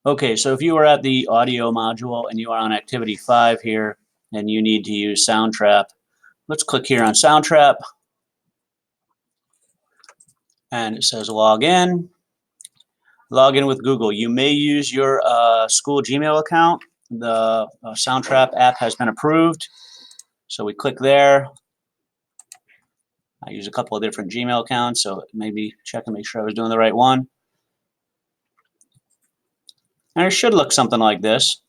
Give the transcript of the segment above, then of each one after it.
Okay, so if you are at the audio module and you are on activity 5 here and you need to use Soundtrap, let's click here on Soundtrap and it says log in. Log in with Google. You may use your school Gmail account. The Soundtrap app has been approved. So we click there. I use a couple of different Gmail accounts, so maybe check and make sure I was doing the right one. And it should look something like this.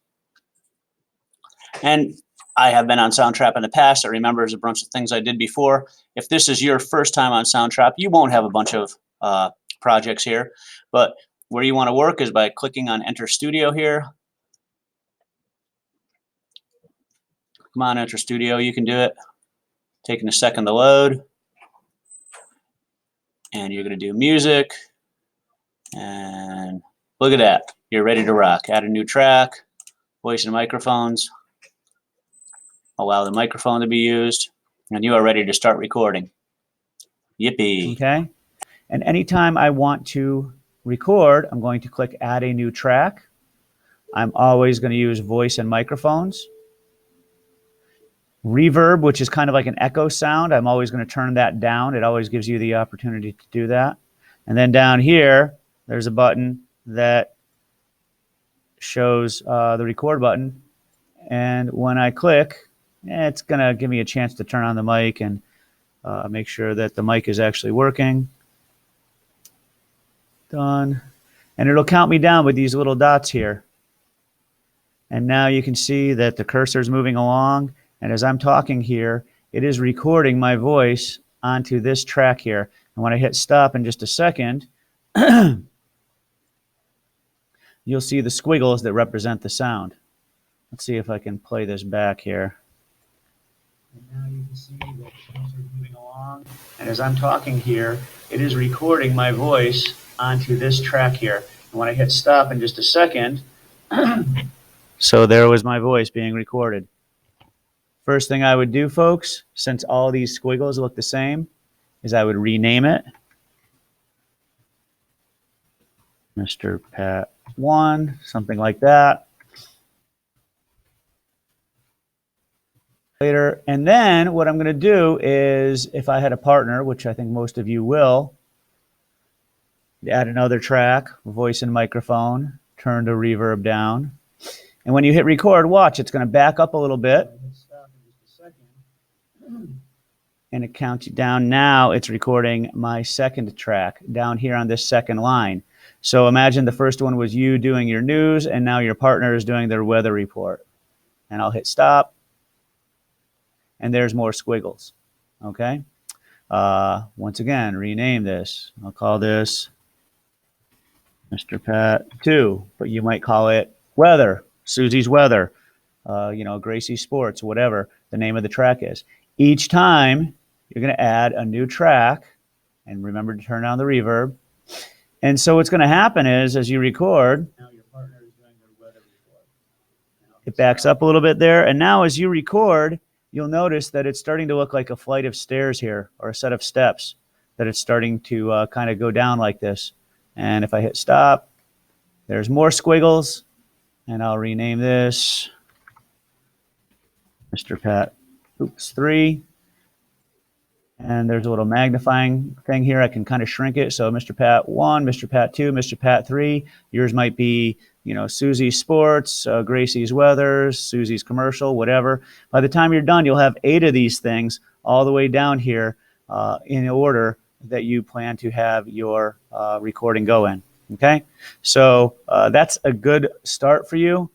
And I have been on Soundtrap in the past. It remembers a bunch of things I did before. If this is your first time on Soundtrap, you won't have a bunch of projects here. But where you want to work is by clicking on Enter Studio here. Come on, Enter Studio. You can do it. Taking a second to load. And you're going to do music. And look at that. You're ready to rock. Add a new track. Voice and microphones. Allow the microphone to be used. And you are ready to start recording. Yippee. Okay. And anytime I want to record, I'm going to click Add a New Track. I'm always going to use voice and microphones. Reverb, which is kind of like an echo sound, I'm always going to turn that down. It always gives you the opportunity to do that. And then down here, there's a button that shows the record button. And when I click, it's going to give me a chance to turn on the mic and make sure that the mic is actually working. Done. And it'll count me down with these little dots here. And now you can see that the cursor is moving along. And as I'm talking here, it is recording my voice onto this track here. And when I hit stop in just a second, you'll see the squiggles that represent the sound. Let's see if I can play this back here. And now you can see that the cursor is moving along. And as I'm talking here, it is recording my voice onto this track here. And when I hit stop in just a second, so there was my voice being recorded. First thing I would do, folks, since all these squiggles look the same, is I would rename it. Mr. Pat 1, something like that. Later, and then what I'm going to do is, if I had a partner, which I think most of you will, add another track, voice and microphone, turn the reverb down. And when you hit record, watch, it's going to back up a little bit. And it counts you down. Now it's recording my second track down here on this second line. So imagine the first one was you doing your news, and now your partner is doing their weather report. And I'll hit stop. And there's more squiggles. Okay? Once again, rename this. I'll call this Mr. Pat 2, but you might call it Weather, Susie's Weather, Gracie Sports, whatever the name of the track is. Each time, you're going to add a new track, and remember to turn on the reverb. And so what's going to happen is, as you record, now your partner is doing their weather report. It backs up a little bit there, and now as you record, you'll notice that it's starting to look like a flight of stairs here, or a set of steps, that it's starting to kind of go down like this. And if I hit stop, there's more squiggles, and I'll rename this Mr. Pat 3. And there's a little magnifying thing here. I can kind of shrink it. So Mr. Pat 1, Mr. Pat 2, Mr. Pat 3. Yours might be, Susie's Sports, Gracie's Weather, Susie's Commercial, whatever. By the time you're done, you'll have 8 of these things all the way down here in order that you plan to have your recording go in. Okay? So that's a good start for you.